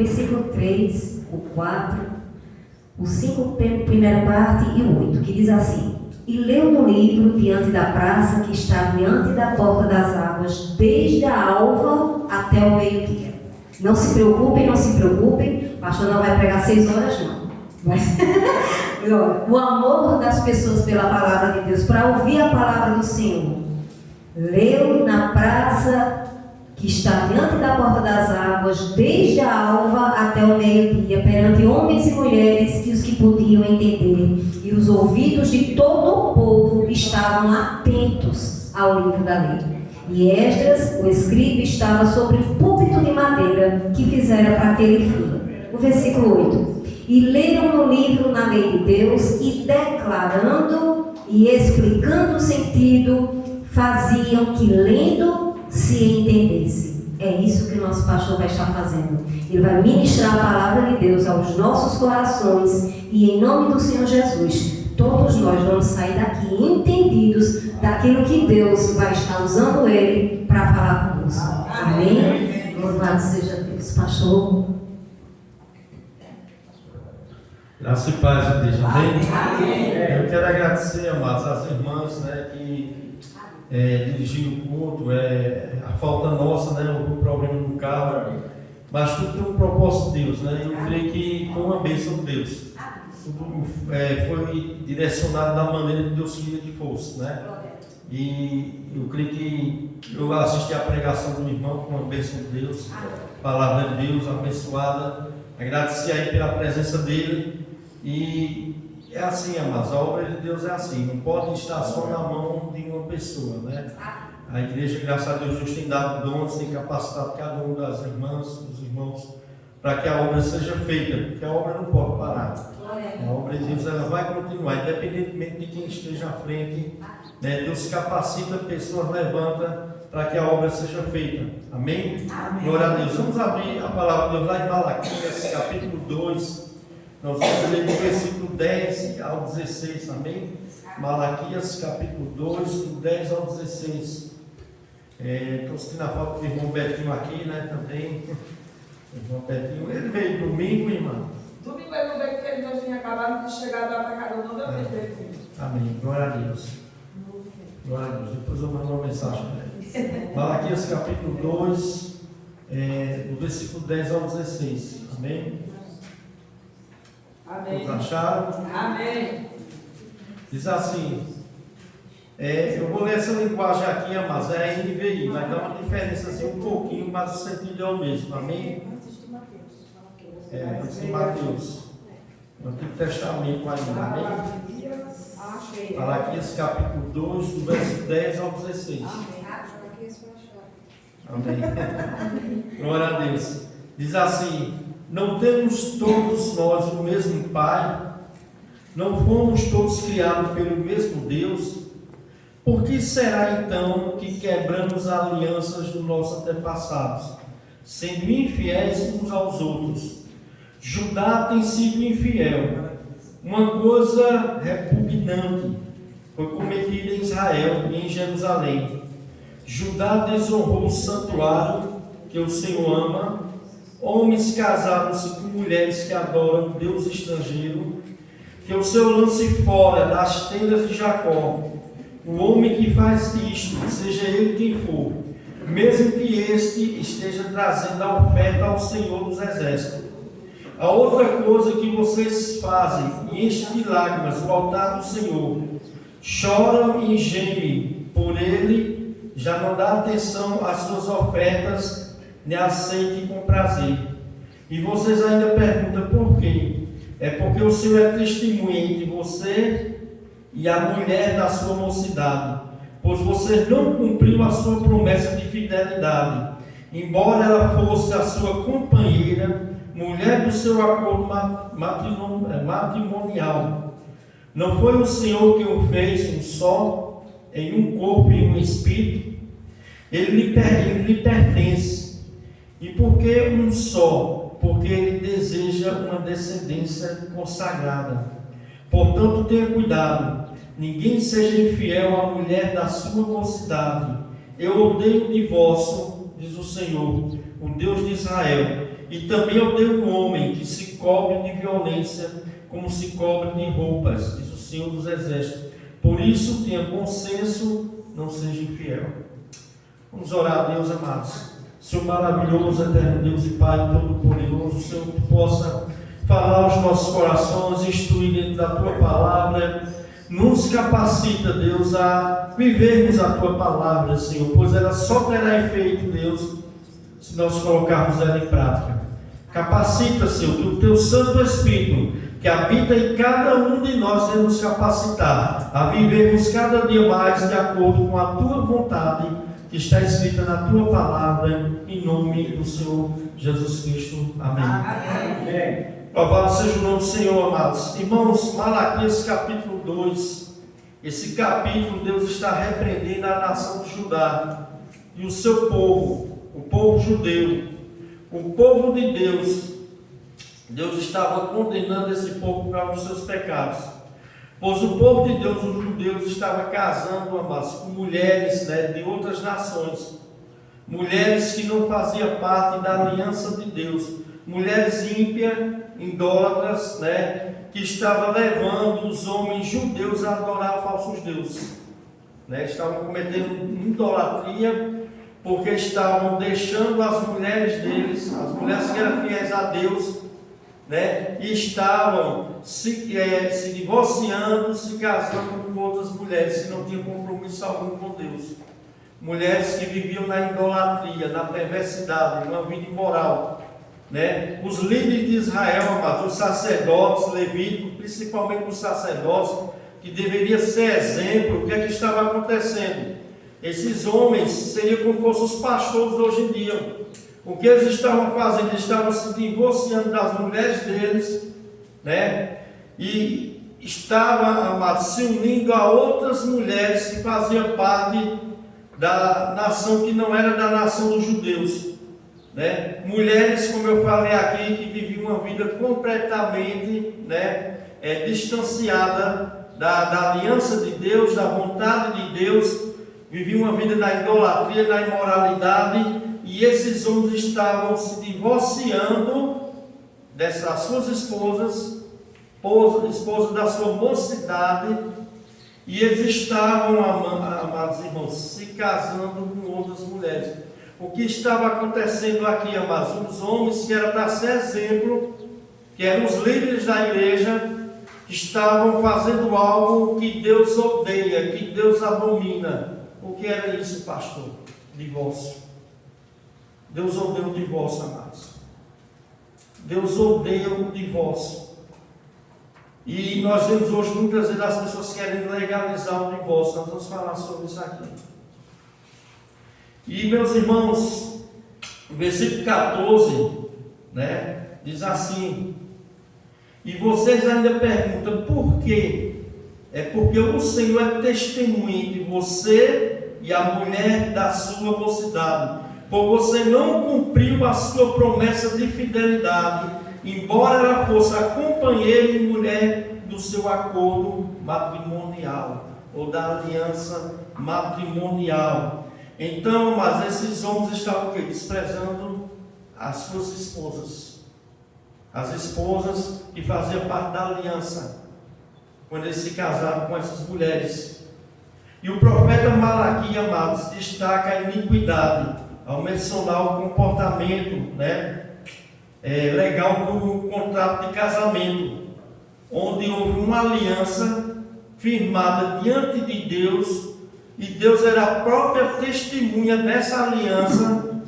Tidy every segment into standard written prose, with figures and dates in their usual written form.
versículo 3, o 4, o 5, primeira parte e o 8, que diz assim: E leu no livro diante da praça que está diante da porta das águas, desde a alva até o meio-dia. Não se preocupem, o pastor não vai pregar 6 horas, não. Mas, o amor das pessoas pela palavra de Deus, para ouvir a palavra do Senhor. Leu na praça que está diante da porta das águas, desde a alva até o meio-dia, perante homens e mulheres e os que podiam entender, e os ouvidos de todo o povo estavam atentos ao livro da lei. E Esdras, o escriba, estava sobre o púlpito de madeira que fizera para aquele fim. O versículo 8. E leram no livro na lei de Deus, e declarando e explicando o sentido, faziam que lendo se entendesse. É isso que o nosso pastor vai estar fazendo. Ele vai ministrar a palavra de Deus aos nossos corações, e em nome do Senhor Jesus, todos nós vamos sair daqui entendidos daquilo que Deus vai estar usando ele para falar conosco. Amém? Louvado seja Deus. Pastor. Graça e paz, igreja. Amém? Eu quero agradecer, amados, às irmãs, que dirigiram o culto, a falta nossa, o problema no carro, mas tudo tem um propósito de Deus, Eu creio que foi uma bênção de Deus. Tudo foi direcionado da maneira que Deus queria que fosse, E eu creio que eu assisti a pregação do irmão com uma bênção de Deus, palavra de Deus abençoada. Agradecer aí pela presença dele. E é assim, amados, a obra de Deus é assim, não pode estar só na mão de uma pessoa, A igreja, graças a Deus, tem dado dons, tem capacitado cada um das irmãs, dos irmãos, para que a obra seja feita, porque a obra não pode parar. A obra de Deus ela vai continuar, independentemente de quem esteja à frente, Deus capacita, pessoas levanta para que a obra seja feita. Amém? Glória a Deus. Vamos abrir a palavra de Deus lá em Malaquias, capítulo 2. Nós vamos ler do versículo 10 ao 16, amém? Malaquias, capítulo 2, do 10 ao 16. Estou sentindo a foto do irmão Betinho aqui, também. O irmão Betinho, ele veio domingo, irmão? Domingo ele não veio porque ele já tinha acabado de chegar da casa, não deu tempo dele. Amém, glória a Deus. Glória a Deus, depois eu mando uma mensagem para ele. Malaquias, capítulo 2, do versículo 10 ao 16, amém? Amém. Todos acharam? Amém. Diz assim, eu vou ler essa linguagem aqui, mas é NVI, vai dar uma diferença assim um pouquinho, mas o sentido é o mesmo, amém? Antes de Mateus, no Antigo Testamento ainda, amém? Malaquias capítulo 2, do verso 10 ao 16. Amém. Glória a Deus. Diz assim: não temos todos nós o mesmo Pai? Não fomos todos criados pelo mesmo Deus? Por que será então que quebramos alianças dos nossos antepassados, sendo infiéis uns aos outros? Judá tem sido infiel. Uma coisa repugnante foi cometida em Israel e em Jerusalém. Judá desonrou o santuário que o Senhor ama. Homens casaram-se com mulheres que adoram Deus estrangeiro. Que o Senhor lance fora das tendas de Jacó o homem que faz isto, seja ele quem for, mesmo que este esteja trazendo a oferta ao Senhor dos Exércitos. A outra coisa que vocês fazem, e enchem de lágrimas o altar do Senhor, choram e gemem por ele, já não dá atenção às suas ofertas, nem aceite com prazer. E vocês ainda perguntam por quê? É porque o Senhor é testemunha entre você e a mulher da sua mocidade, pois você não cumpriu a sua promessa de fidelidade, embora ela fosse a sua companheira, mulher do seu acordo matrimonial. Não foi o Senhor que o fez um só, em um corpo e um espírito? Ele lhe pertence. E por que um só? Porque ele deseja uma descendência consagrada. Portanto, tenha cuidado, ninguém seja infiel à mulher da sua mocidade. Eu odeio o divórcio, diz o Senhor, o Deus de Israel, E também odeio o homem que se cobre de violência, como se cobre de roupas, diz o Senhor dos Exércitos. Por isso, tenha bom senso, não seja infiel. Vamos orar a Deus, amados. Senhor maravilhoso, eterno Deus e Pai todo-poderoso, o Senhor que possa falar aos nossos corações, instruir dentro da Tua Palavra. Nos capacita, Deus, a vivermos a Tua Palavra, Senhor, pois ela só terá efeito, Deus, se nós colocarmos ela em prática. Capacita, Senhor, que o Teu Santo Espírito, que habita em cada um de nós, venha nos capacitar a vivermos cada dia mais de acordo com a Tua vontade, que está escrita na Tua Palavra, em nome do Senhor Jesus Cristo. Amém. Amém. Louvado seja o nome do Senhor, amados. Irmãos, Malaquias capítulo 2. Esse capítulo, Deus está repreendendo a nação de Judá e o seu povo, o povo judeu, o povo de Deus. Deus estava condenando esse povo por causa dos seus pecados. Pois o povo de Deus, os judeus, estava casando, amados, com mulheres, de outras nações. Mulheres que não faziam parte da aliança de Deus. Mulheres ímpias, idólatras, que estavam levando os homens judeus a adorar falsos deuses. Estavam cometendo idolatria, porque estavam deixando as mulheres deles, as mulheres que eram fiéis a Deus, e estavam se divorciando, se casando com outras mulheres, que não tinham compromisso algum com Deus. Mulheres que viviam na idolatria, na perversidade, numa vida imoral. Os líderes de Israel, amados, os sacerdotes levíticos, principalmente os sacerdotes, que deveriam ser exemplo, o que é que estava acontecendo? Esses homens seriam como fossem os pastores hoje em dia. O que eles estavam fazendo? Eles estavam se divorciando das mulheres deles, e estavam, amados, se unindo a outras mulheres que faziam parte da nação que não era da nação dos judeus. Mulheres, como eu falei aqui, que viviam uma vida completamente distanciada da aliança de Deus, da vontade de Deus, viviam uma vida na idolatria, na imoralidade, e esses homens estavam se divorciando dessas suas esposas da sua mocidade, e eles estavam, amados irmãos, se casando com outras mulheres. O que estava acontecendo aqui, amados? Os homens que eram para ser exemplo, que eram os líderes da igreja, estavam fazendo algo que Deus odeia, que Deus abomina. O que era isso, pastor? Divórcio. Deus odeia o divórcio, amados. Deus odeia o divórcio. E nós vemos hoje muitas vezes as pessoas querendo legalizar o divórcio. Nós vamos falar sobre isso aqui. E, meus irmãos, o versículo 14, diz assim: e vocês ainda perguntam por quê? É porque o Senhor é testemunha entre você e a mulher da sua mocidade, pois você não cumpriu a sua promessa de fidelidade, embora ela fosse a companheira e mulher do seu acordo matrimonial, ou da aliança matrimonial. Então, mas esses homens estavam desprezando as suas esposas. As esposas que faziam parte da aliança, quando eles se casaram com essas mulheres. E o profeta Malaquias, amados, destaca a iniquidade, ao mencionar o comportamento legal do contrato de casamento, onde houve uma aliança firmada diante de Deus, e Deus era a própria testemunha dessa aliança,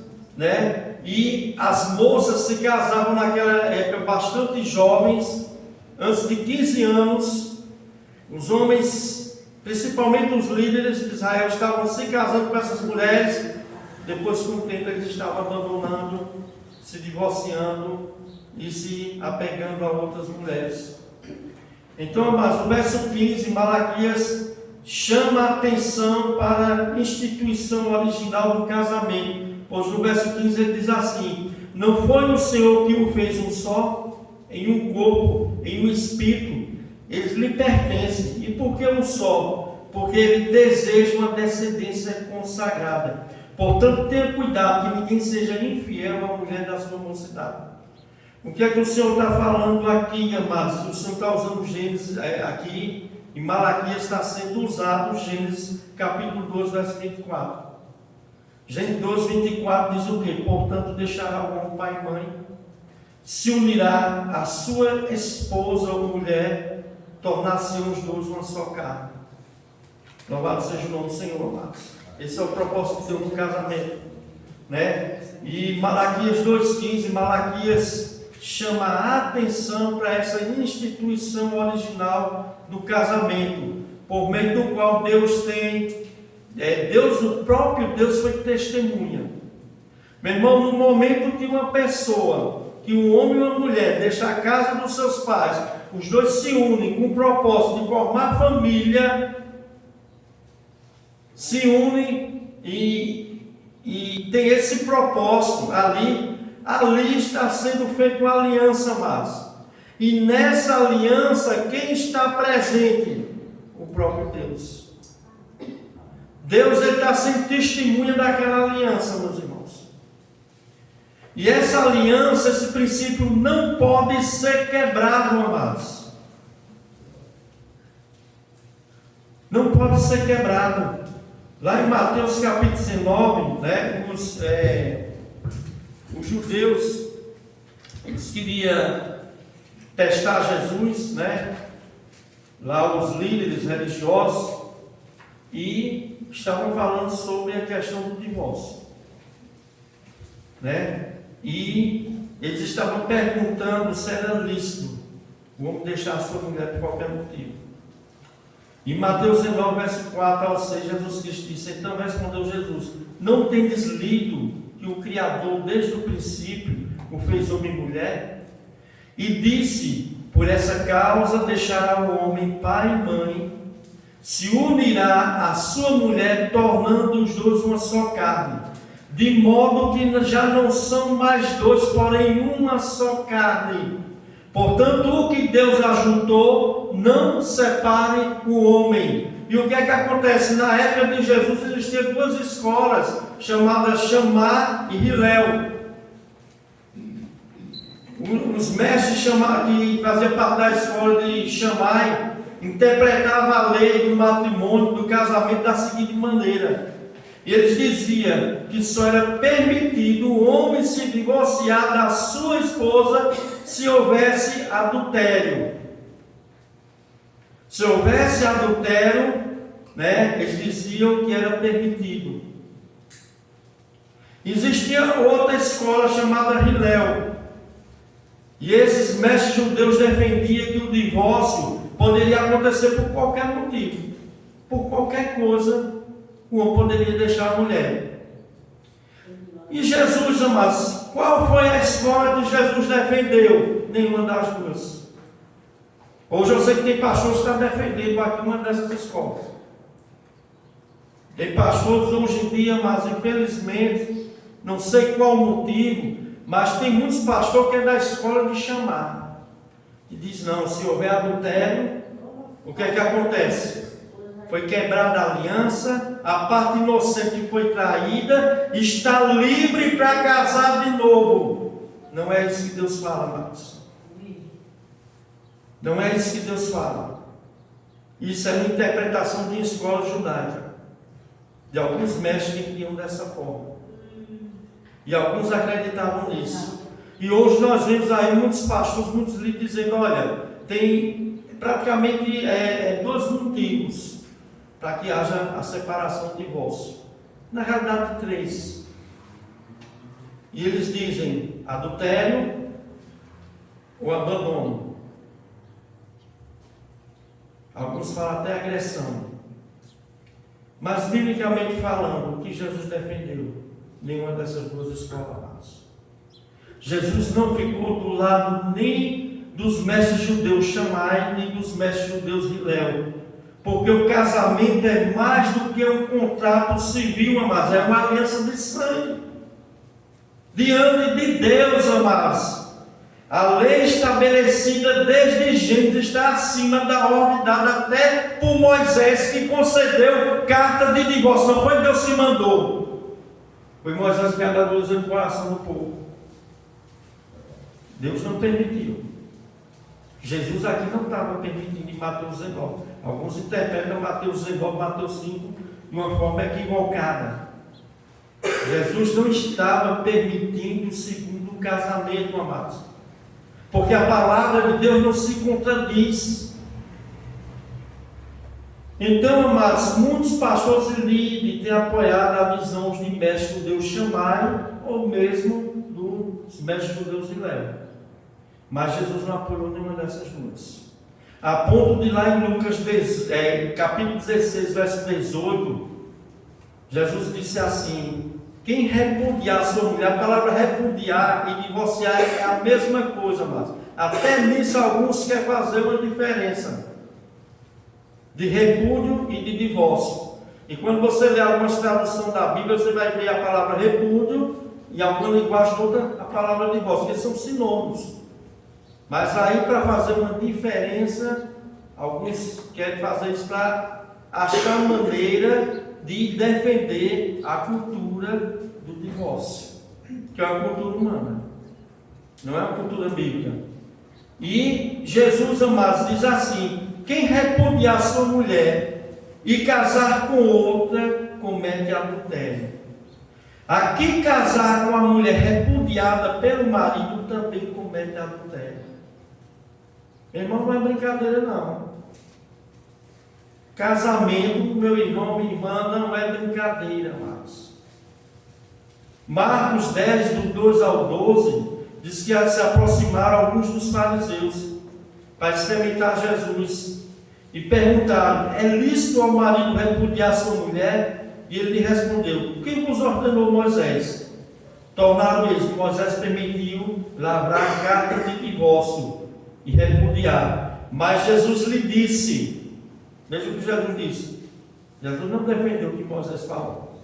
e as moças se casavam naquela época bastante jovens, antes de 15 anos. Os homens, principalmente os líderes de Israel, estavam se casando com essas mulheres. Depois, com o tempo, eles estavam abandonando, se divorciando e se apegando a outras mulheres. Então, mas o verso 15, Malaquias chama a atenção para a instituição original do casamento, pois no verso 15 ele diz assim: não foi o Senhor que o fez um só, em um corpo, em um espírito, eles lhe pertencem. E por que um só? Porque ele deseja uma descendência consagrada. Portanto, tenha cuidado que ninguém seja infiel à mulher da sua mocidade. O que é que o Senhor está falando aqui, amados? O Senhor está usando Gênesis aqui, e Malaquias está sendo usado, Gênesis capítulo 12, verso 24. Gênesis 12, 24 diz o quê? Portanto, deixará o homem pai e mãe, se unirá a sua esposa ou mulher, tornar-se-ão os dois uma só carne. Louvado seja o nome do Senhor, amados. Esse é o propósito de Deus no casamento, né? E Malaquias 2,15, Malaquias chama a atenção para essa instituição original do casamento, por meio do qual Deus tem, o próprio Deus foi testemunha. Meu irmão, no momento que uma pessoa, que um homem e uma mulher deixam a casa dos seus pais, os dois se unem com o propósito de formar família, se unem e tem esse propósito ali está sendo feita uma aliança, amados. E nessa aliança, quem está presente? O próprio Deus. Deus está sendo testemunha daquela aliança, meus irmãos. E essa aliança, esse princípio não pode ser quebrado, amados. Não pode ser quebrado. Lá em Mateus capítulo 19, né, os judeus, eles queriam testar Jesus, né? Lá os líderes religiosos, e estavam falando sobre a questão do divórcio, né? E eles estavam perguntando se era lícito o homem deixar a sua mulher por qualquer motivo. Em Mateus 19, verso 4 ao 6, Jesus Cristo disse: então respondeu Jesus: não tendes lido que o Criador desde o princípio o fez homem e mulher? E disse: por essa causa deixará o homem pai e mãe, se unirá à sua mulher, tornando os dois uma só carne, de modo que já não são mais dois, porém uma só carne. Portanto, o que Deus ajuntou, não separe o homem. E o que é que acontece? Na época de Jesus existiam duas escolas, chamadas Shammai e Hillel. Os mestres que faziam parte da escola de Shammai interpretavam a lei do matrimônio, do casamento, da seguinte maneira: eles diziam que só era permitido o homem se divorciar da sua esposa se houvesse adultério. Se houvesse adultério, né, eles diziam que era permitido. Existia outra escola chamada Hillel. E esses mestres judeus defendiam que o divórcio poderia acontecer por qualquer motivo. Por qualquer coisa, o homem poderia deixar a mulher. E Jesus, amados, qual foi a escola que Jesus defendeu? Nenhuma das duas. Hoje eu sei que tem pastores que estão defendendo aqui uma dessas escolas. Tem pastores hoje em dia, mas infelizmente, não sei qual o motivo, mas tem muitos pastores que é da escola de Shammai. E diz: não, se houver adultério, o que é que acontece? Foi quebrada a aliança, a parte inocente que foi traída está livre para casar de novo. Não é isso que Deus fala, amados. Não é isso que Deus fala. Isso é uma interpretação de uma escola judaica, de alguns mestres que criam dessa forma. E alguns acreditavam nisso. E hoje nós vemos aí muitos pastores, muitos líderes dizendo: olha, tem praticamente dois motivos para que haja a separação, o divórcio. Na realidade, três. E eles dizem: adultério ou abandono. Alguns falam até agressão. Mas, biblicamente falando, o que Jesus defendeu? Nenhuma dessas duas escolas. Jesus não ficou do lado nem dos mestres judeus Shammai, nem dos mestres judeus Hillel. Porque o casamento é mais do que um contrato civil, amados. É uma aliança de sangue. Diante de Deus, amados. A lei estabelecida desde Gênesis está acima da ordem dada até por Moisés, que concedeu carta de divórcio. Não foi Deus que mandou. Foi Moisés que andou usando o coração do povo. Deus não permitiu. Jesus aqui não estava permitindo em Mateus 19. Alguns interpretam Mateus 19, Mateus 5 de uma forma equivocada. Jesus não estava permitindo o segundo casamento, amados. Porque a palavra de Deus não se contradiz. Então, amados, muitos pastores e líderes têm apoiado a visão de mestres judeus chamarem, ou mesmo dos mestres judeus de Léo. Mas Jesus não apoiou nenhuma dessas duas. A ponto de lá em Lucas capítulo 16, verso 18, Jesus disse assim: quem repudiar sua mulher, a palavra repudiar e divorciar é a mesma coisa, mas até nisso alguns querem fazer uma diferença de repúdio e de divórcio. E quando você lê algumas traduções da Bíblia, você vai ver a palavra repúdio e alguma linguagem toda a palavra divórcio, que são sinônimos. Mas aí, para fazer uma diferença, alguns querem fazer isso para achar maneira de defender a cultura do divórcio, que é uma cultura humana, não é uma cultura bíblica. E Jesus, amados, diz assim: quem repudiar sua mulher e casar com outra, comete adultério. Aqui, casar com a mulher repudiada pelo marido também comete adultério. Meu irmão, não é brincadeira não. Casamento, meu irmão, minha irmã, não é brincadeira, amados. Marcos 10, do 2 ao 12, diz que se aproximaram alguns dos fariseus para experimentar Jesus e perguntaram: é lícito ao marido repudiar sua mulher? E ele lhe respondeu: quem vos ordenou Moisés? Tornaram eles: Moisés permitiu lavrar a carta de divórcio e repudiar. Mas Jesus lhe disse, veja o que Jesus disse. Jesus não defendeu o que Moisés falou,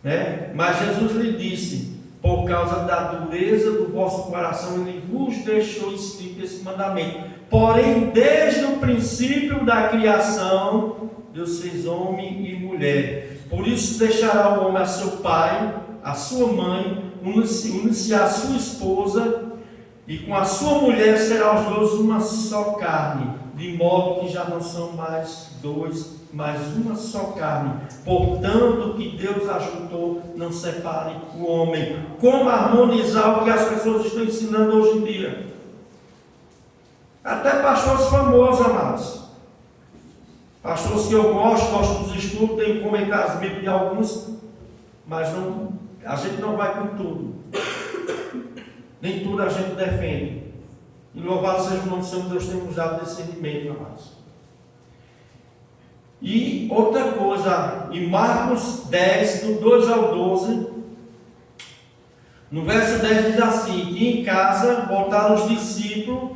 né? Mas Jesus lhe disse: por causa da dureza do vosso coração, ele vos deixou escrito esse mandamento. Porém, desde o princípio da criação, Deus fez homem e mulher. Por isso deixará o homem a seu pai, a sua mãe, unir-se a sua esposa, e com a sua mulher será os dois uma só carne, de modo que já não são mais dois, mas uma só carne. Portanto, o que Deus ajuntou, não separe o homem. Como harmonizar o que as pessoas estão ensinando hoje em dia? Até pastores famosos, amados. Pastores que eu gosto dos estudos, tenho comentários bíblicos de alguns, mas a gente não vai com tudo. Nem tudo a gente defende. E louvado seja o nome do Senhor, Deus tem nos dado discernimento, amados. E outra coisa, em Marcos 10, do 2 ao 12, no verso 10 diz assim: que em casa voltaram os discípulos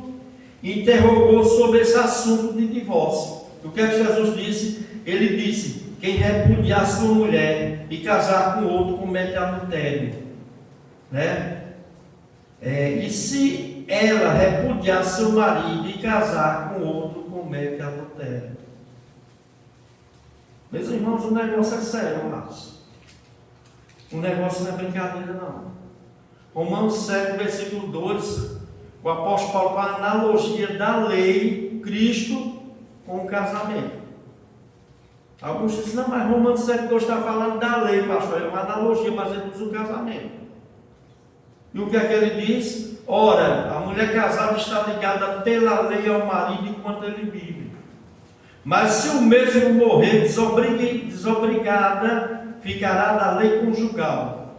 e interrogou sobre esse assunto de divórcio. O que é que Jesus disse? Ele disse: quem repudiar sua mulher e casar com outro comete adultério, né? E se ela repudiar seu marido e casar com outro, comete adultério. Meus irmãos, o negócio é sério, amados. O negócio não é brincadeira, não. Romanos 7, versículo 2, o apóstolo Paulo faz a analogia da lei, Cristo, com o casamento. Alguns dizem: não, mas Romanos 7, 2 está falando da lei, pastor. É uma analogia, mas ele usa o casamento. E o que é que ele diz? Ora, a mulher casada está ligada pela lei ao marido enquanto ele vive. Mas se o mesmo morrer, desobrigada ficará da lei conjugal.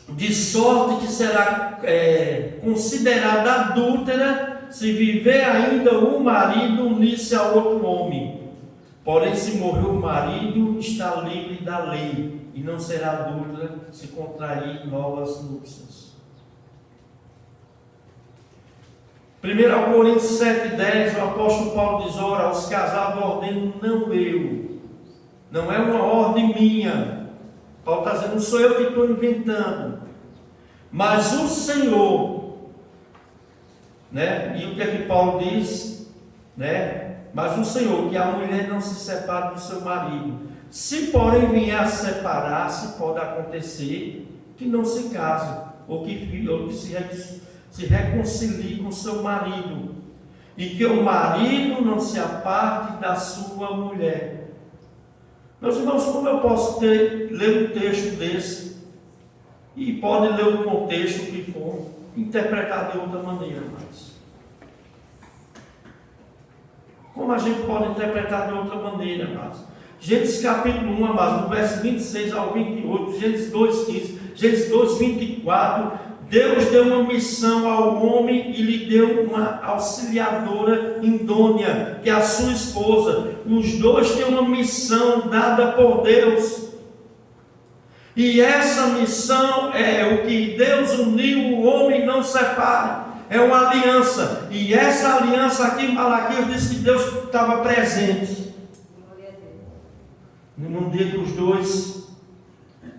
De sorte que será considerada adúltera se viver ainda o marido unir-se a outro homem. Porém, se morrer o marido, está livre da lei, e não será adúltera se contrair novas núpcias. 1 Coríntios 7,10, o apóstolo Paulo diz: ora, os casados ordeno não eu, não é uma ordem minha. Paulo está dizendo: não sou eu que estou inventando, mas o Senhor, né? E o que é que Paulo diz, né? Mas o Senhor, que a mulher não se separe do seu marido. Se porém vier a separar-se, pode acontecer que não se case, ou que se reconcilie com seu marido, e que o marido não se aparte da sua mulher. Meus irmãos, como eu posso ler um texto desse, e pode ler o contexto que for, interpretar de outra maneira, mas como a gente pode interpretar de outra maneira, mas Gênesis capítulo 1, amados, do verso 26 ao 28, Gênesis 2,15, Gênesis 2,24, Deus deu uma missão ao homem e lhe deu uma auxiliadora idônea, que é a sua esposa. Os dois têm uma missão dada por Deus. E essa missão é o que Deus uniu, o homem não separa. É uma aliança. E essa aliança aqui, Malaquias diz que Deus estava presente. Num dia que os dois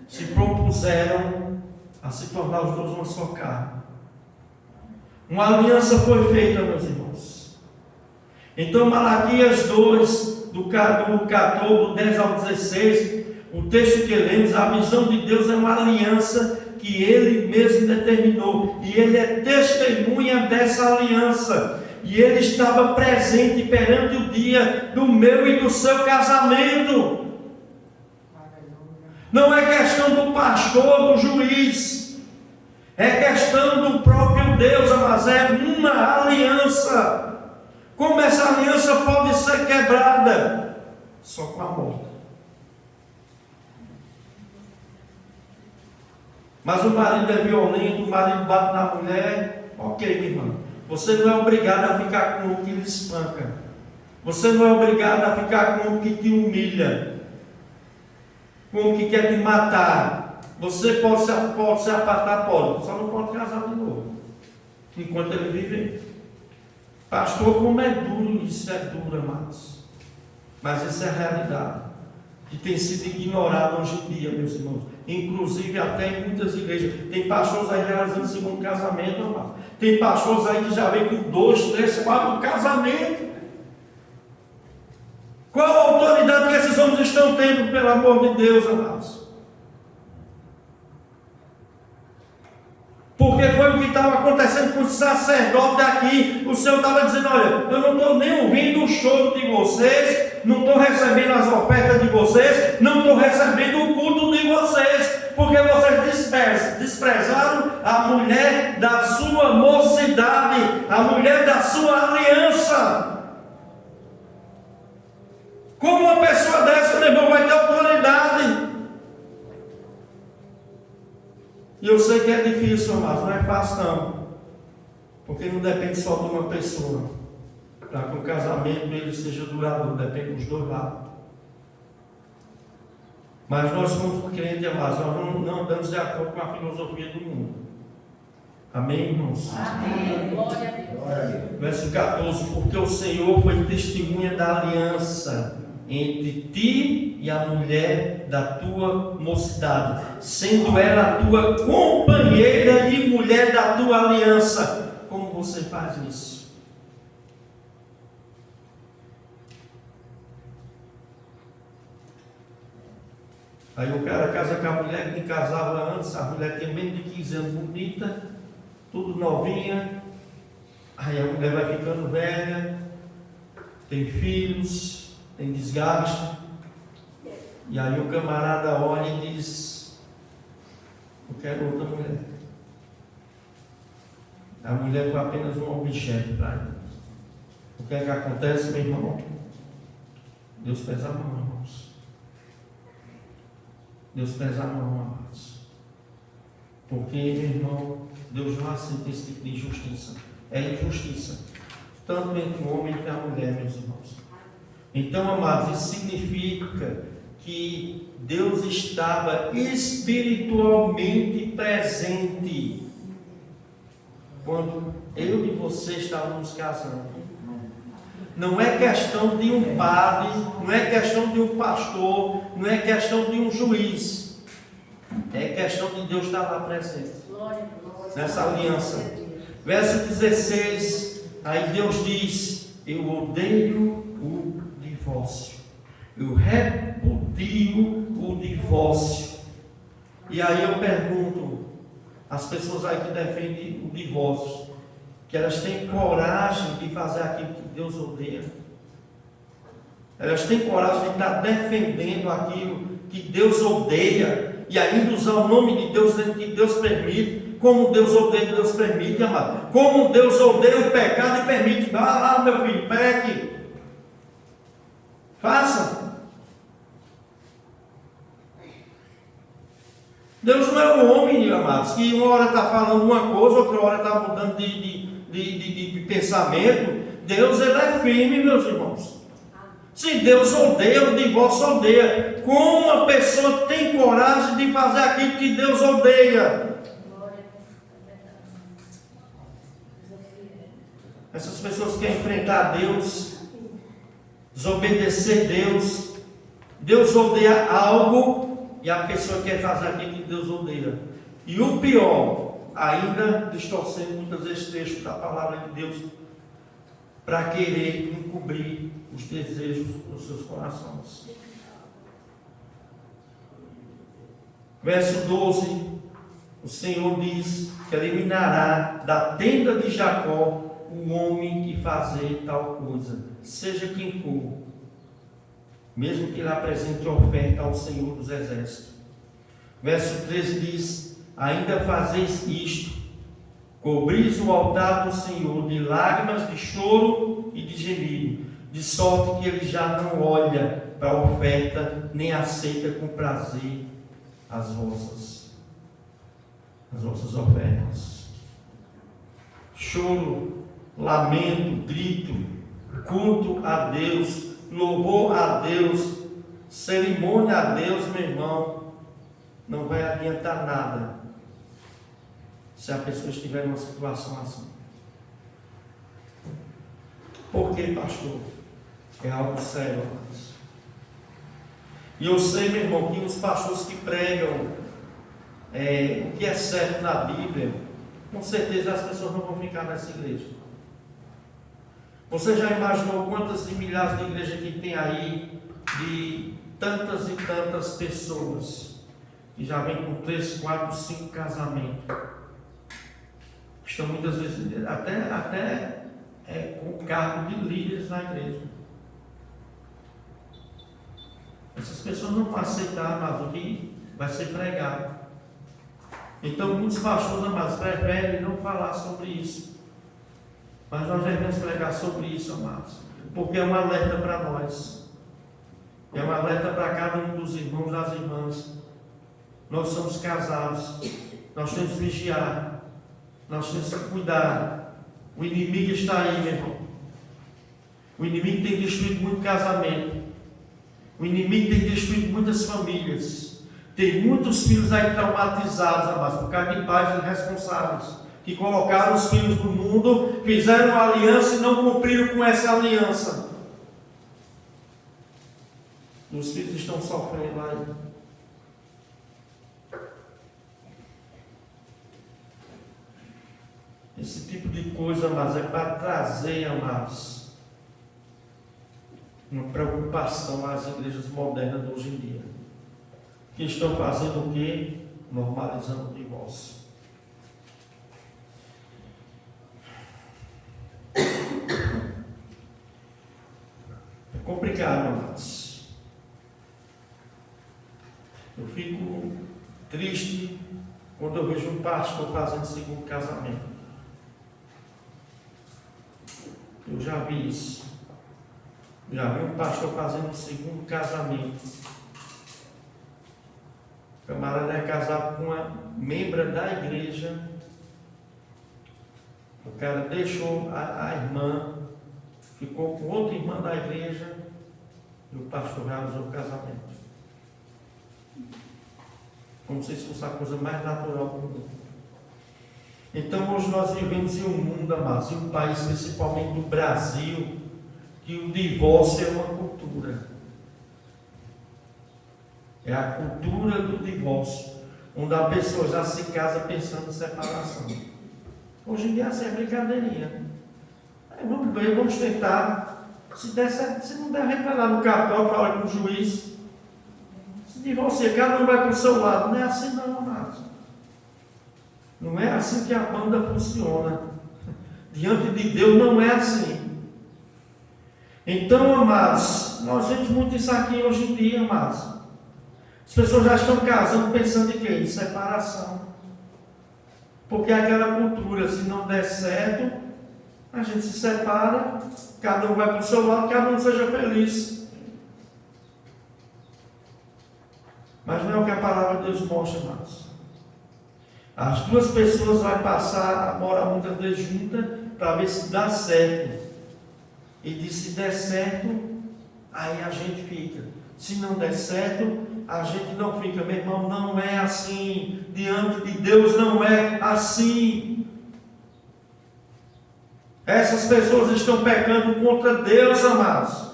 se propuseram a se tornar os dois uma só carne. Uma aliança foi feita, meus irmãos. Então, Malaquias 2, do 14, do 10 ao 16, o texto que lemos, a visão de Deus é uma aliança que Ele mesmo determinou. E Ele é testemunha dessa aliança. E Ele estava presente perante o dia do meu e do seu casamento. Não é questão do pastor, do juiz. É questão do próprio Deus, mas é uma aliança. Como essa aliança pode ser quebrada? Só com a morte. Mas o marido é violento, o marido bate na mulher. Ok, minha irmã. Você não é obrigado a ficar com o que lhe espanca. Você não é obrigado a ficar com o que te humilha, com o que quer te matar. Você pode se apartar, pode. Só não pode casar de novo, enquanto ele viver. Pastor, como é duro, isso é duro, amados. Mas isso é a realidade, que tem sido ignorada hoje em dia, meus irmãos. Inclusive até em muitas igrejas. Tem pastores aí realizando segundo casamento, amados. Tem pastores aí que já vem com 2, 3, 4 casamentos. Qual a autoridade que esses homens estão tendo, pelo amor de Deus, amados? Porque foi o que estava acontecendo com o sacerdote aqui. O Senhor estava dizendo: olha, eu não estou nem ouvindo o choro de vocês, não estou recebendo as ofertas de vocês, não estou recebendo o culto de vocês, porque vocês desprezaram a mulher da sua mocidade, a mulher da sua aliança. Como uma pessoa dessa, meu irmão, vai ter autoridade? E eu sei que é difícil, mas não é fácil não. Porque não depende só de uma pessoa. Para que o casamento ele seja duradouro, depende dos dois lados. Mas nós somos crentes, amados, nós não andamos de acordo com a filosofia do mundo. Amém, irmãos? Amém. Glória a Deus. Verso 14: porque o Senhor foi testemunha da aliança entre ti e a mulher da tua mocidade, sendo ela a tua companheira e mulher da tua aliança. Como você faz isso? Aí o cara casa com a mulher que casava antes, a mulher tem menos de 15 anos, bonita, tudo novinha. Aí a mulher vai ficando velha, tem filhos, tem desgaste, e aí o camarada olha e diz: eu quero outra mulher. A mulher foi apenas um objeto para ele. O que é que acontece, meu irmão? Deus pesa a mão, irmãos. Deus pesa a mão, amados. Porque, meu irmão, Deus não aceita esse tipo de injustiça. É injustiça, tanto entre o homem e a mulher, meus irmãos. Então, amados, isso significa que Deus estava espiritualmente presente quando eu e você estávamos casando. Não é questão de um padre, não é questão de um pastor, não é questão de um juiz. É questão de Deus estar lá presente nessa aliança. Verso 16, aí Deus diz: eu odeio o divórcio, eu repudio o divórcio. E aí eu pergunto: as pessoas aí que defendem o divórcio, que elas têm coragem de fazer aquilo que Deus odeia. Elas têm coragem de estar defendendo aquilo que Deus odeia e ainda usar o nome de Deus dentro que Deus permite. Como Deus odeia, Deus permite, amado. Como Deus odeia o pecado e permite. Vá lá, meu filho, peque. Faça. Deus não é um homem, amados, que uma hora está falando uma coisa, outra hora está mudando de pensamento. Deus, ele é firme, meus irmãos. Se Deus odeia, o divórcio odeia. Como uma pessoa tem coragem de fazer aquilo que Deus odeia? Essas pessoas querem enfrentar Deus, desobedecer Deus. Deus odeia algo e a pessoa quer fazer aquilo que Deus odeia. E o pior, ainda distorcendo muitas vezes textos da palavra de Deus para querer encobrir os desejos dos seus corações. Verso 12, o Senhor diz que eliminará da tenda de Jacó o homem que fazer tal coisa, seja quem for, mesmo que ele apresente oferta ao Senhor dos Exércitos. Verso 13 diz: ainda fazeis isto, cobris o altar do Senhor de lágrimas, de choro e de gemido, de sorte que ele já não olha para a oferta, nem aceita com prazer as vossas ofertas. Choro, lamento, grito, culto a Deus, louvor a Deus, cerimônia a Deus, meu irmão, não vai adiantar nada se a pessoa estiver numa situação assim. Por que, pastor? É algo sério, amados. E eu sei, meu irmão, que os pastores que pregam o que é certo na Bíblia, com certeza as pessoas não vão ficar nessa igreja. Você já imaginou quantas e milhares de igrejas que tem aí, de tantas e tantas pessoas que já vêm com 3, 4, 5 casamentos? Estão muitas vezes até com cargo de líderes na igreja. Essas pessoas não vão aceitar mais o que vai ser pregado. Então muitos pastores, amados, preferem não falar sobre isso. Mas nós devemos pregar sobre isso, amados, porque é um alerta para nós. É um alerta para cada um dos irmãos e das irmãs. Nós somos casados, nós temos que vigiar, nós temos que cuidar. O inimigo está aí, meu irmão. O inimigo tem destruído muito casamento. O inimigo tem destruído muitas famílias. Tem muitos filhos aí traumatizados, amados, por causa de pais irresponsáveis, que colocaram os filhos do mundo, fizeram uma aliança e não cumpriram com essa aliança. Os filhos estão sofrendo lá. Esse tipo de coisa, amados, é para trazer, amados, uma preocupação às igrejas modernas de hoje em dia, que estão fazendo o quê? Normalizando o divórcio. É complicado, amados. Eu fico triste quando eu vejo um pastor fazendo segundo casamento. Eu já vi isso. Já vi um pastor fazendo um segundo casamento. O camarada é casado com uma membra da igreja. O cara deixou a irmã, ficou com outra irmã da igreja e o pastor realizou o casamento. Como se isso fosse a coisa mais natural do mundo. Então hoje nós vivemos em um mundo, amados, em um país, principalmente no Brasil, que o divórcio é uma cultura. É a cultura do divórcio, onde a pessoa já se casa pensando em separação. Hoje em dia essa é brincadeirinha. Aí vamos ver, vamos tentar. Se der certo, se não der, vai lá no cartório, fala com o juiz. Se divorcia, cada um vai para o seu lado. Não é assim não, amados. Não é assim que a banda funciona. Diante de Deus não é assim. Então, amados, nós vemos muito isso aqui hoje em dia, amados. As pessoas já estão casando pensando em quê? Em separação. Porque é aquela cultura, se não der certo, a gente se separa, cada um vai para o seu lado, cada um seja feliz. Mas não é o que a palavra de Deus mostra, amados. As duas pessoas vão passar a morar muitas vezes juntas para ver se dá certo. E se der certo, aí a gente fica. Se não der certo, a gente não fica. Meu irmão, não é assim. Diante de Deus não é assim. Essas pessoas estão pecando contra Deus, amados.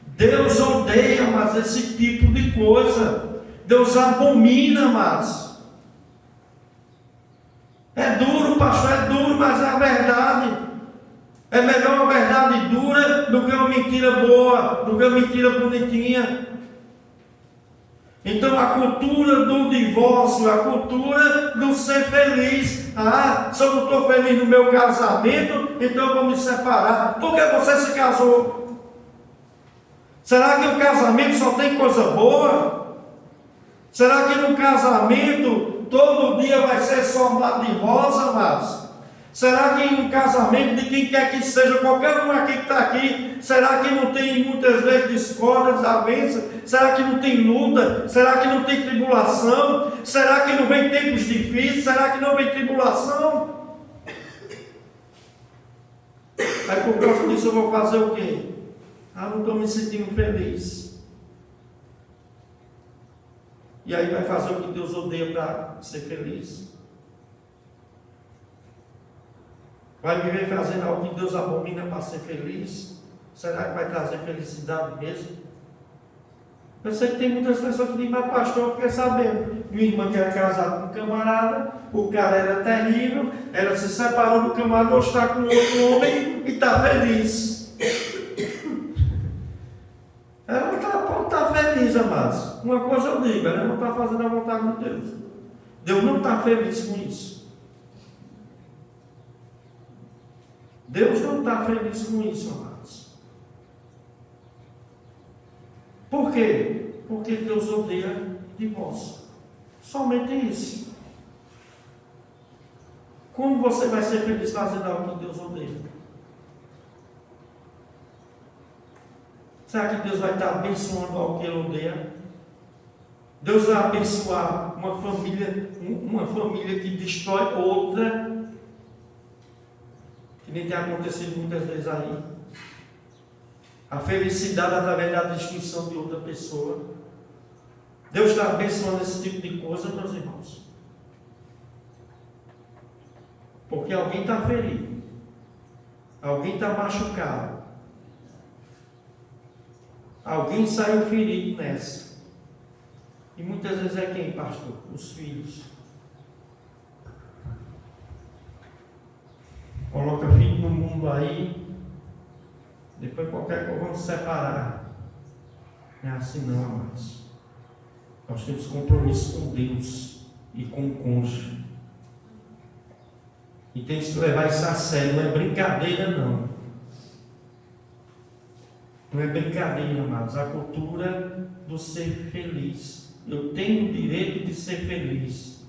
Deus odeia, amados, esse tipo de coisa. Deus abomina, amados. É duro, pastor, é duro, mas é a verdade. É melhor uma verdade dura do que uma mentira boa, do que uma mentira bonitinha. Então a cultura do divórcio, a cultura do ser feliz. Ah, se eu não estou feliz no meu casamento, então eu vou me separar. Por que você se casou? Será que o casamento só tem coisa boa? Será que no casamento todo dia vai ser só mar de rosa, amados? Será que no casamento de quem quer que seja, qualquer um aqui que está aqui, será que não tem muitas vezes discórdias, desavenças? Será que não tem luta? Será que não tem tribulação? Será que não vem tempos difíceis? Será que não vem tribulação? Aí por causa disso eu vou fazer o quê? Ah, não estou me sentindo feliz. E aí vai fazer o que Deus odeia para ser feliz. Vai viver fazendo algo que Deus abomina para ser feliz? Será que vai trazer felicidade mesmo? Eu sei que tem muitas pessoas que dizem, mas pastor, eu fiquei sabendo. Minha irmã que era casada com um camarada, o cara era terrível, ela se separou do camarada, hoje está com outro homem e está feliz. Ela não está feliz, amados. Uma coisa eu digo, ela não está fazendo a vontade de Deus. Deus não está feliz com isso. Deus não está feliz com isso, amados. Por quê? Porque Deus odeia divórcio. Somente isso. Como você vai ser feliz fazendo algo que Deus odeia? Será que Deus vai estar abençoando algo que Ele odeia? Deus vai abençoar uma família que destrói outra, que nem tem acontecido muitas vezes aí. A felicidade através da destruição de outra pessoa. Deus está abençoando esse tipo de coisa, meus irmãos. Porque alguém está ferido. Alguém está machucado. Alguém saiu ferido nessa. E muitas vezes é quem, pastor? Os filhos. Coloca filho no mundo aí, depois qualquer coisa vamos separar. Não é assim não, amados. Nós temos compromisso com Deus e com o cônjuge. E temos que levar isso a sério, não é brincadeira não. Não é brincadeira, amados. A cultura do ser feliz. Eu tenho o direito de ser feliz.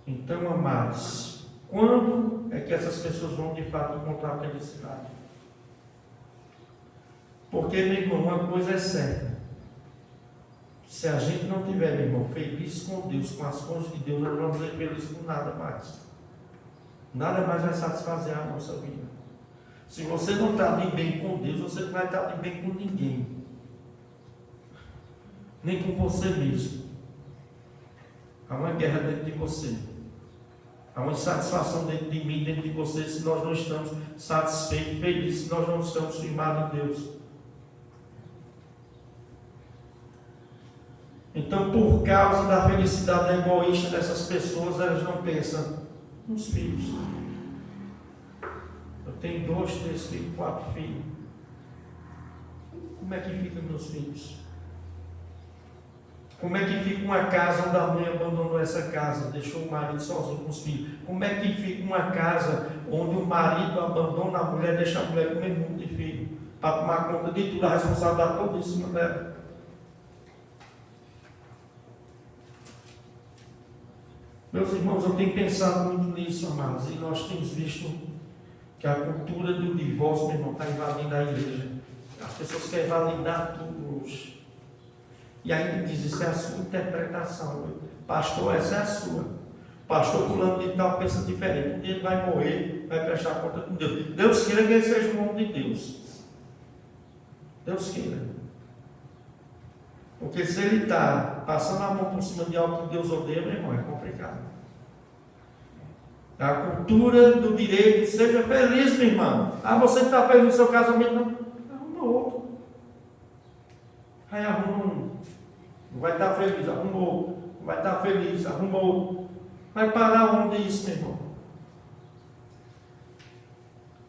Então, amados, quando é que essas pessoas vão de fato encontrar a felicidade? Porque, meu irmão, uma coisa é certa. Se a gente não tiver, meu irmão, feliz com Deus, com as coisas de Deus, nós não vamos ser felizes com nada mais. Nada mais vai satisfazer a nossa vida. Se você não está de bem com Deus, você não vai estar de bem com ninguém. Nem com você mesmo. Há uma guerra dentro de você. Há uma insatisfação dentro de mim, dentro de você, se nós não estamos satisfeitos, felizes, se nós não estamos firmados em Deus. Então, por causa da felicidade egoísta dessas pessoas, elas não pensam nos filhos. Eu tenho 2, 3 filhos, 4 filhos. Como é que ficam meus filhos? Como é que fica uma casa onde a mãe abandonou essa casa, deixou o marido sozinho com os filhos? Como é que fica uma casa onde o marido abandona a mulher, deixa a mulher com um monte de filho, para tomar conta de tudo, a responsabilidade toda em cima dela? Meus irmãos, eu tenho pensado muito nisso, amados, e nós temos visto que a cultura do divórcio, meu irmão, está invadindo a igreja. As pessoas querem validar tudo hoje. E ainda diz, isso é a sua interpretação. Pastor, essa é a sua. Pastor fulano de tal pensa diferente. Um dia ele vai morrer, vai prestar conta com Deus. Deus queira que ele seja um homem de Deus. Deus queira. Porque se ele está passando a mão por cima de algo que Deus odeia, meu irmão, é complicado. A cultura do direito, seja feliz, meu irmão. Ah, você está feliz no seu casamento? Não, arruma outro. Aí arruma um. Não vai estar feliz, arruma outro. Não vai estar feliz, arruma outro. Vai parar onde isso, meu irmão?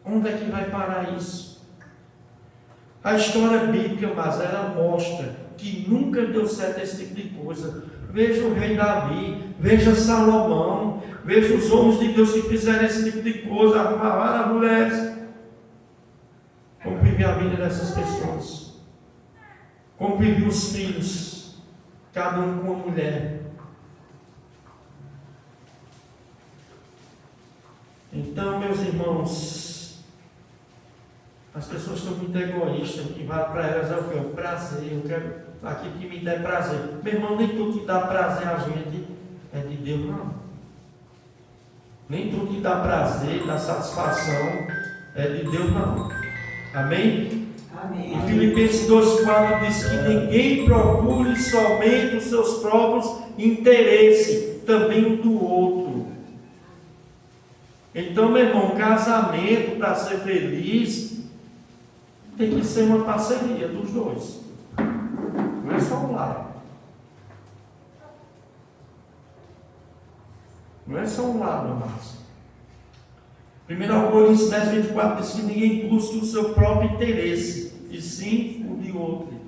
Onde é que vai parar isso? A história bíblica, mas ela mostra que nunca deu certo esse tipo de coisa. Veja o rei Davi, veja Salomão, veja os homens de Deus que fizeram esse tipo de coisa, arrumaram as mulheres. Como vive a vida dessas pessoas? Como vivem os filhos? Cada um com uma mulher. Então, meus irmãos, as pessoas estão muito egoístas. O que vale para elas é o que? O prazer. Eu quero aquilo que me dá prazer. Meu irmão, nem tudo que dá prazer a gente é de Deus, não. Nem tudo que dá prazer, dá satisfação é de Deus, não. Amém? Amém. Em Filipenses 2,4 diz que ninguém procure somente os seus próprios interesses, também o do outro. Então, meu irmão, casamento, para ser feliz, tem que ser uma parceria dos dois. Não é só um lado. Não é só um lado, amados. 1 Coríntios 10, 24 diz que ninguém busque o seu próprio interesse, e sim o de outro.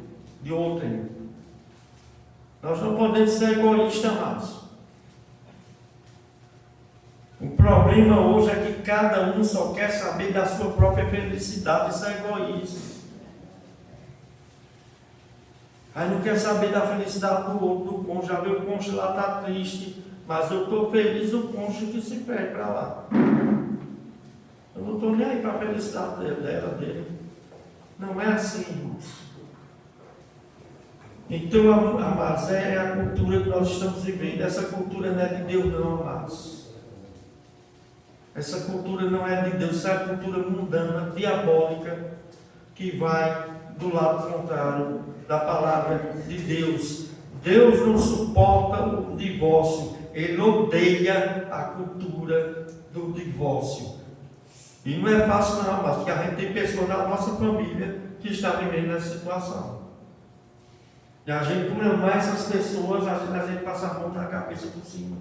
De outrem. Nós não podemos ser egoístas, amados. O problema hoje é que cada um só quer saber da sua própria felicidade. Isso é egoísmo. Aí não quer saber da felicidade do outro, do cônjuge. Já viu o cônjuge lá está triste, mas eu estou feliz, o cônjuge que se perde para lá. Eu não estou nem aí para a felicidade dele. Não é assim, irmãos. Então, amados, é a cultura que nós estamos vivendo. Essa cultura não é de Deus, não, amados. Essa cultura não é de Deus, essa é a cultura mundana, diabólica, que vai do lado contrário da palavra de Deus. Deus não suporta o divórcio, Ele odeia a cultura do divórcio. E não é fácil não, mas porque a gente tem pessoas na nossa família que estão vivendo nessa situação. E a gente, por amar essas pessoas, a gente passa a mão na cabeça por cima.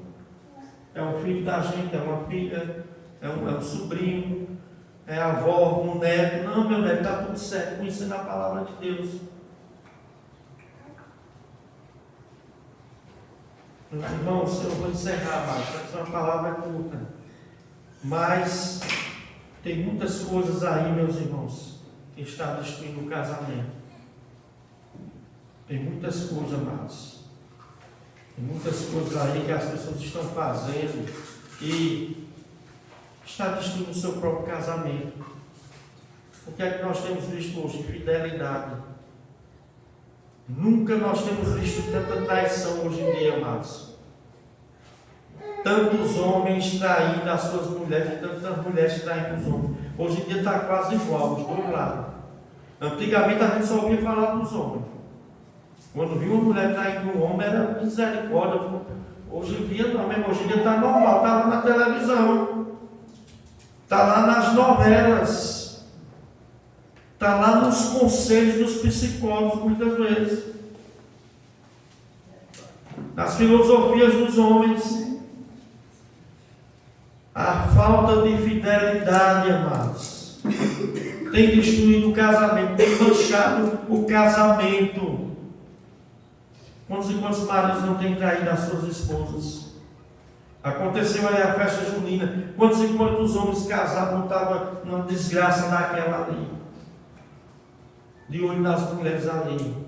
É um filho da gente, é uma filha, é um sobrinho, é a avó, um neto. Não, meu neto, está tudo certo, conhecendo a palavra de Deus. Meus irmãos, eu vou encerrar, mas essa é uma palavra curta. Mas tem muitas coisas aí, meus irmãos, que está destruindo o casamento. Tem muitas coisas, amados. Tem muitas coisas aí que as pessoas estão fazendo e está destruindo o seu próprio casamento. O que é que nós temos visto hoje? Infidelidade. Nunca nós temos visto tanta traição hoje em dia, amados. Tantos homens traindo as suas mulheres e tantas mulheres traindo os homens. Hoje em dia está quase igual, os dois lados. Antigamente a gente só ouvia falar dos homens. Quando viu uma mulher traindo um homem, era misericórdia. Hoje em dia não, mesmo. Hoje em dia está normal, está lá na televisão. Está lá nas novelas. Está lá nos conselhos dos psicólogos, muitas vezes. Nas filosofias dos homens. A falta de fidelidade, amados, tem destruído o casamento, tem manchado o casamento. Quantos e quantos maridos não têm traído as suas esposas? Aconteceu aí a festa junina. Quantos e quantos homens casados não estavam numa desgraça daquela ali? De olho nas mulheres ali.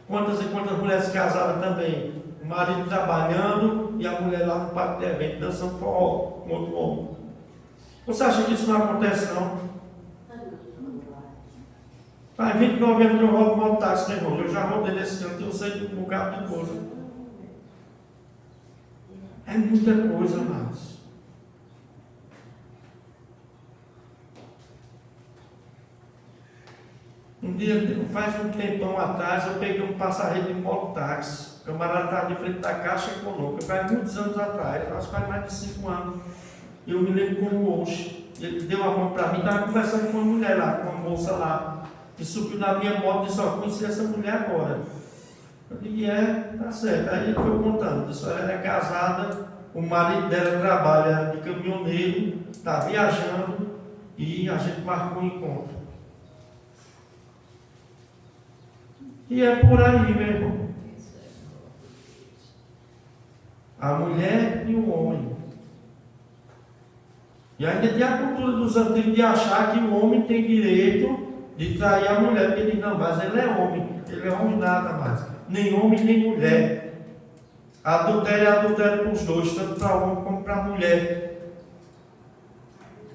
Quantas e quantas mulheres casadas também? O marido trabalhando e a mulher lá no parque de evento dançando forró com outro homem. Você acha que isso não acontece não? Faz 29 anos que eu rodo mototáxi, meu irmão. Eu já rodei nesse canto e eu sei de um bocado de coisa. É muita coisa, amados. Um dia, faz um tempão atrás, eu peguei um passageiro de mototáxi. O camarada estava de frente da Caixa Econômica. Faz muitos anos atrás, acho que faz mais de 5 anos. Eu me lembro como hoje. Ele deu a mão para mim, estava conversando com uma mulher lá, com uma moça lá. E subiu na minha moto e disse: ó, conheci essa mulher agora. Eu disse: tá certo. Aí ele foi contando. Disse: ela era casada, o marido dela trabalha de caminhoneiro, está viajando e a gente marcou um encontro. E é por aí, meu irmão. A mulher e o homem. E ainda tem a cultura dos antigos de achar que o homem tem direito de trair a mulher, porque ele diz: não, mas ele é homem nada mais, nem homem nem mulher. Adultério é adultério para os dois, tanto para o homem como para a mulher.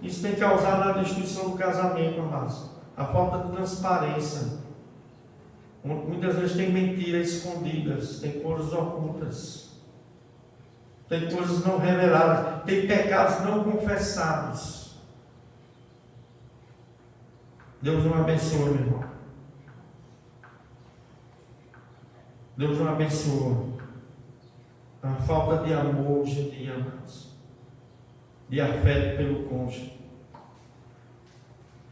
Isso tem causado a destruição do casamento, amados. A falta de transparência. Muitas vezes tem mentiras escondidas, tem coisas ocultas, tem coisas não reveladas, tem pecados não confessados. Deus não abençoa, meu irmão. Deus não abençoa. A falta de amor hoje em dia, amados. De afeto pelo cônjuge.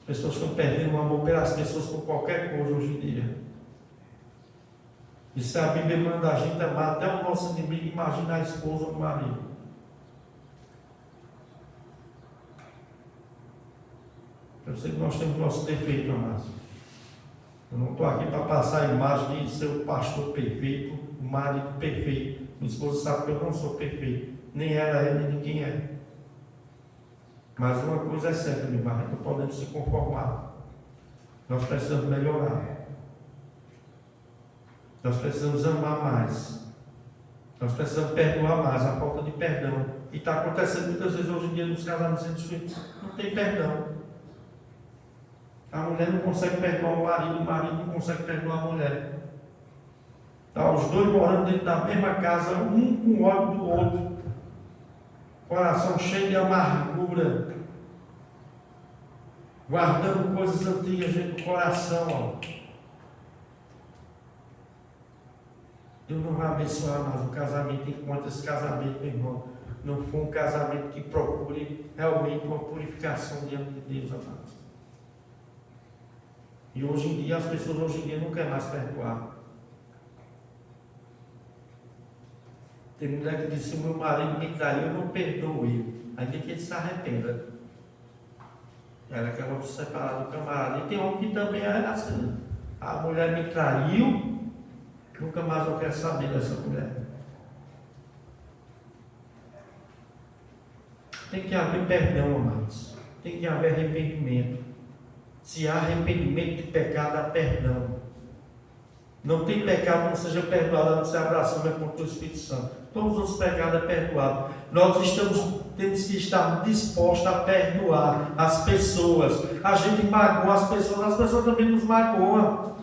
As pessoas estão perdendo o amor pelas pessoas por qualquer coisa hoje em dia. E se a Bíblia manda a gente amar até o nosso inimigo, imagina a esposa ou o marido. Eu sei que nós temos nosso defeito, amados. Eu não estou aqui para passar a imagem de ser o pastor perfeito, o marido perfeito. Minha esposa sabe que eu não sou perfeito. Nem ela é, nem ninguém é. Mas uma coisa é certa, meu irmão, não podemos se conformar. Nós precisamos melhorar. Nós precisamos amar mais. Nós precisamos perdoar mais. A falta de perdão. E está acontecendo muitas vezes hoje em dia nos casamentos entre os filhos. Não tem perdão. A mulher não consegue perdoar o marido não consegue perdoar a mulher. Tá, os dois morando dentro da mesma casa, um com ódio do outro. Coração cheio de amargura. Guardando coisas antigas dentro do coração. Ó. Deus não vai abençoar mais o casamento enquanto esse casamento, meu irmão, não for um casamento que procure realmente uma purificação diante de Deus, amados. E hoje em dia, as pessoas hoje em dia não querem mais perdoar. Tem mulher que diz: se o meu marido me traiu, eu não perdoo ele. Aí tem que ele se arrependa. Ela acabou de se separar do camarada. E tem homem que também é assim. A mulher me traiu, nunca mais eu quero saber dessa mulher. Tem que haver perdão, amados. Tem que haver arrependimento. Se há arrependimento de pecado, há perdão. Não tem pecado que não seja perdoado, a não ser abraçando contra o Espírito Santo. Todos os pecados é perdoado. Nós temos que estar dispostos a perdoar as pessoas. A gente magoa as pessoas também nos magoam.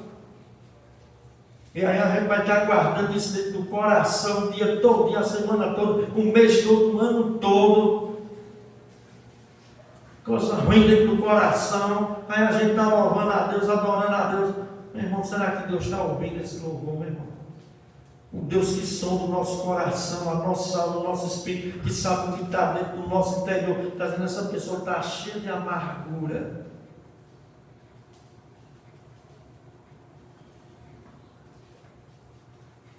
E aí a gente vai estar guardando isso dentro do coração o dia todo, a semana toda, o mês todo, o ano todo. Coisa ruim dentro do coração. Aí a gente está louvando a Deus, adorando a Deus. Meu irmão, será que Deus está ouvindo esse louvor, meu irmão? O Deus que sonda o nosso coração, a nossa alma, o nosso espírito, que sabe o que está dentro do nosso interior, está dizendo: essa pessoa está cheia de amargura.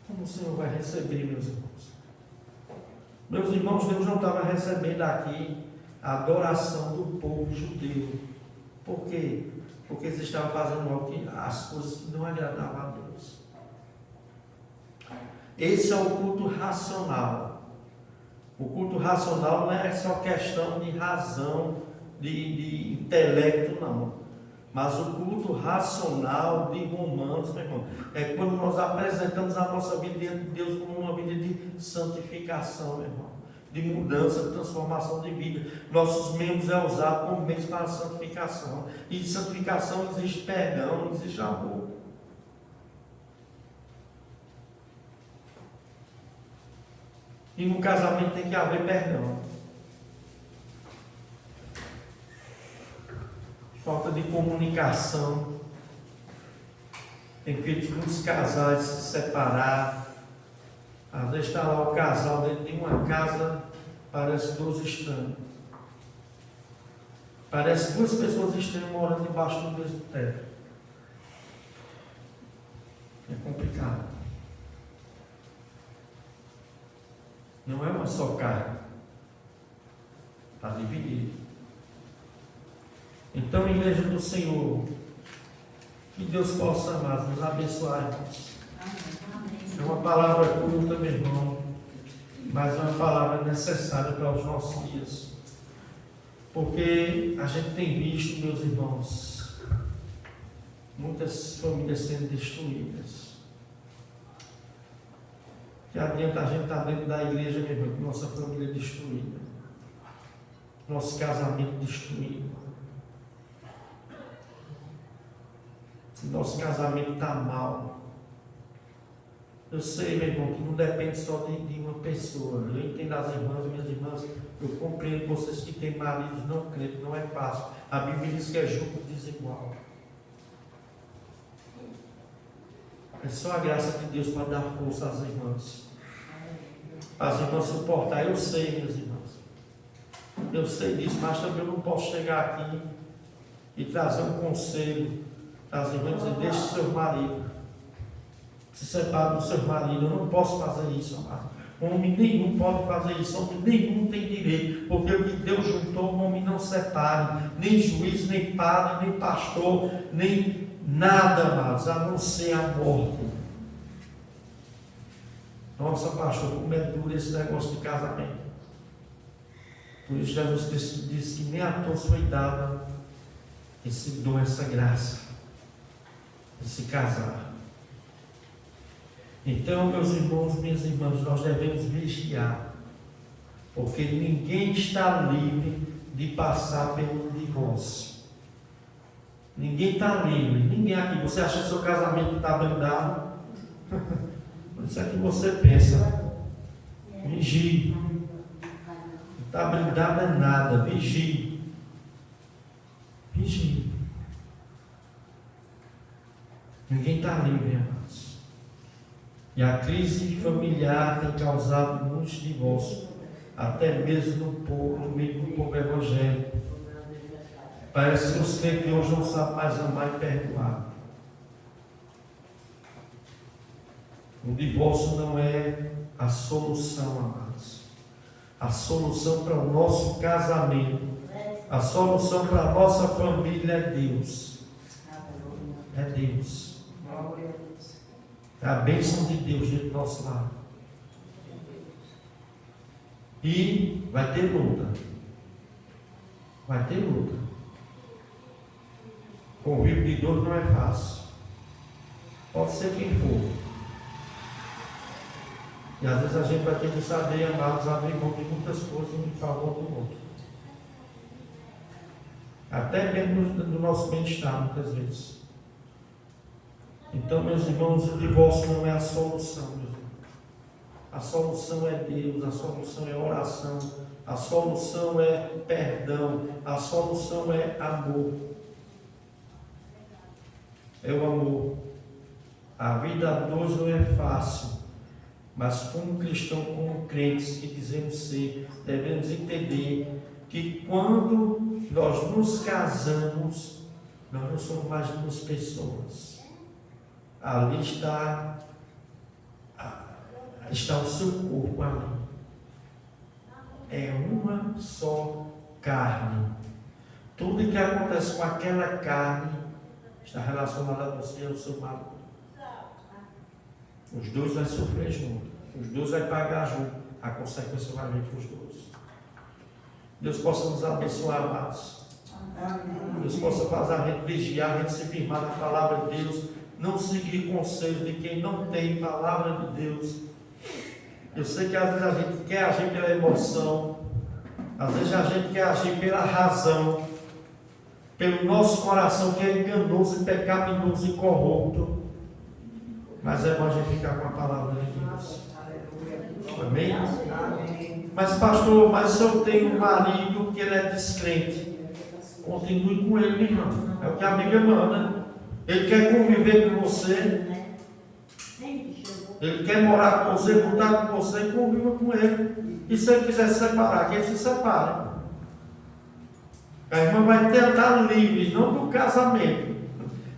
Como o Senhor vai receber, meus irmãos? Meus irmãos, Deus não estava recebendo aqui a adoração do povo judeu. Por quê? Porque eles estavam fazendo as coisas que não agradavam a Deus. Esse é o culto racional. O culto racional não é só questão de razão, de intelecto, não. Mas o culto racional de Romanos, meu irmão, é quando nós apresentamos a nossa vida diante de Deus como uma vida de santificação, meu irmão, de mudança, de transformação de vida. Nossos membros é usado como meios para a santificação. E de santificação existe perdão, existe amor. E no casamento tem que haver perdão. Falta de comunicação tem feito muitos casais se separar. Às vezes está lá o casal dentro de uma casa, parece dois estranhos. Parece duas pessoas estranhas morando debaixo do mesmo teto. É complicado. Não é uma só carne. Está dividido. Então, igreja do Senhor, que Deus possa, amados, nos abençoar, irmãos. É uma palavra curta, meu irmão, mas é uma palavra necessária para os nossos dias. Porque a gente tem visto, meus irmãos, muitas famílias sendo destruídas. Que adianta a gente estar dentro da igreja, meu irmão, com nossa família destruída, nosso casamento destruído. Se nosso casamento está mal. Eu sei, meu irmão, que não depende só de uma pessoa. Eu entendo as irmãs, minhas irmãs, eu compreendo vocês que têm maridos não crentes, não é fácil. A Bíblia diz que é jugo desigual. É só a graça de Deus para dar força às irmãs. As irmãs suportar. Eu sei, minhas irmãs. Eu sei disso, mas também eu não posso chegar aqui e trazer um conselho às irmãs e dizer: deixe o seu marido, se separe do seu marido. Eu não posso fazer isso, amado. Homem nenhum pode fazer isso, homem nenhum tem direito, porque o que Deus juntou, o homem não separe, nem juiz, nem padre, nem pastor, nem nada, amados, a não ser a morte. Nossa, pastor, como é duro esse negócio de casamento. Por isso Jesus disse que nem a todos foi dada esse dom, essa graça de se casar. Então, meus irmãos, minhas irmãs, nós devemos vigiar, porque ninguém está livre de passar pelo divórcio. Ninguém está livre, ninguém aqui. Você acha que seu casamento está blindado? Isso é que você pensa. Vigie. Não está blindado é nada. Vigie. Vigie. Ninguém está livre, amados. E a crise familiar tem causado muitos divórcios, até mesmo no meio do povo evangélico. Parece que os crentes de hoje não sabem mais amar e perdoar. O divórcio não é a solução, amados. A solução para o nosso casamento, a solução para a nossa família é Deus. É Deus. É a bênção de Deus dentro do nosso lar. E vai ter luta. Vai ter luta. Convívio de dor não é fácil. Pode ser quem for. E às vezes a gente vai ter que saber, amados, abrir mão de muitas coisas em favor do outro. Até mesmo do nosso bem-estar, muitas vezes. Então, meus irmãos, o divórcio não é a solução, meus irmãos. A solução é Deus, a solução é oração, a solução é perdão, a solução é amor. É o amor. A vida a dois não é fácil, mas como cristão, como crentes que dizemos ser, devemos entender que quando nós nos casamos, nós não somos mais duas pessoas. Ali está o seu corpo ali. É uma só carne. Tudo que acontece com aquela carne está relacionado a você e ao seu marido. Os dois vão sofrer junto. Os dois vão pagar junto. A consequência vai vir para os dois. Deus possa nos abençoar, amados. Deus possa fazer a gente vigiar, a gente se firmar na palavra de Deus. Não seguir conselhos de quem não tem palavra de Deus. Eu sei que às vezes a gente quer agir pela emoção. Às vezes a gente quer agir pela razão. Pelo nosso coração que é enganoso, pecaminoso e corrupto. Mas é bom a gente ficar com a palavra de Deus. Amém? Mas pastor, se eu tenho um marido que ele é descrente, continue com ele, irmão. É o que a Bíblia manda. Ele quer conviver com você. Ele quer morar com você, lutar com você e conviva com ele. E se ele quiser se separar, que ele se separe. A irmã vai ter estar livre, não do casamento.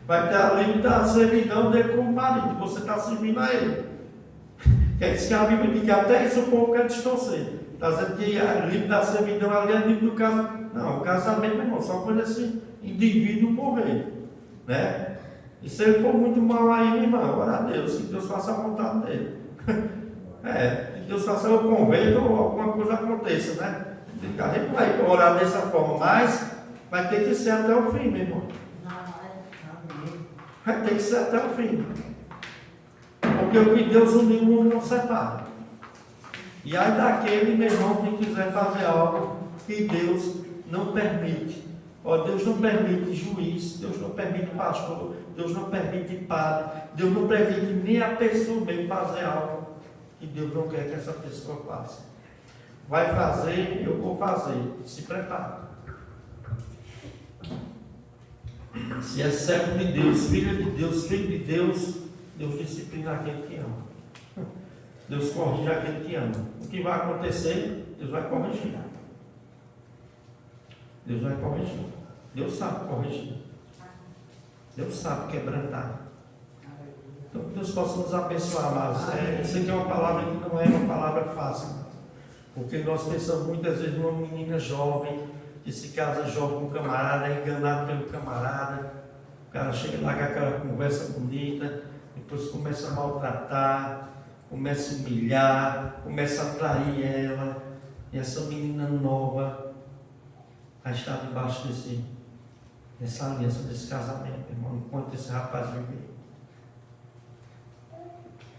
Vai estar livre da servidão dele como marido. Você está servindo a ele. Quer dizer que a Bíblia diz que até isso o povo quer distorcer. Está dizendo que é livre da servidão ali é livre do casamento. Não, o casamento, meu irmão, só quando esse indivíduo morrer. Né? E se ele for muito mal aí, meu irmão, ora a Deus, que Deus faça a vontade dele. Que Deus faça o convento ou alguma coisa aconteça, né? A gente vai orar dessa forma, mas vai ter que ser até o fim, meu irmão. Vai ter que ser até o fim. Porque o que Deus uniu, o mundo não separa. E aí daquele, meu irmão, que quiser fazer algo que Deus não permite. Ó, Deus não permite juiz, Deus não permite pastor, Deus não permite padre, Deus não permite nem a pessoa mesmo fazer algo que Deus não quer que essa pessoa faça. Vai fazer, eu vou fazer. Se prepare. Se é servo de Deus, filho de Deus, filho de Deus, Deus disciplina aquele que ama. Deus corrige aquele que ama. O que vai acontecer, Deus vai corrigir. Deus vai corrigir. Deus sabe corrigir. Deus sabe quebrantar. Então que Deus possa nos abençoar, mas isso aqui é uma palavra que não é uma palavra fácil. Porque nós pensamos muitas vezes numa menina jovem, que se casa jovem com um camarada, é enganado pelo camarada. O cara chega lá com aquela conversa bonita, depois começa a maltratar, começa a humilhar, começa a trair ela. E essa menina nova vai estar debaixo dessa aliança, desse casamento, irmão, enquanto esse rapaz viver.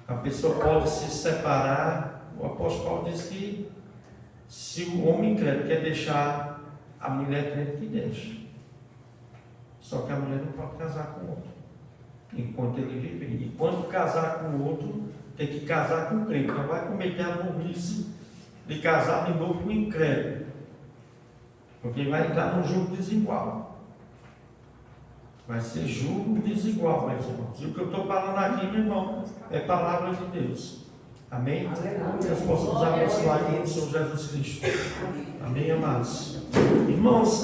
A pessoa pode se separar. O apóstolo Paulo diz que se o homem crente quer deixar, a mulher crente que deixa. Só que a mulher não pode casar com outro enquanto ele viver. E quando casar com outro, tem que casar com o crente. Não vai cometer a burrice de casar de novo com o incrédulo. Porque vai entrar num jogo desigual. Vai ser jogo desigual, meus irmãos. E o que eu estou falando aqui, meu irmão, é palavra de Deus. Amém? Deus possa nos abençoar em nome do Senhor Jesus Cristo. Amém, amados? Irmãos,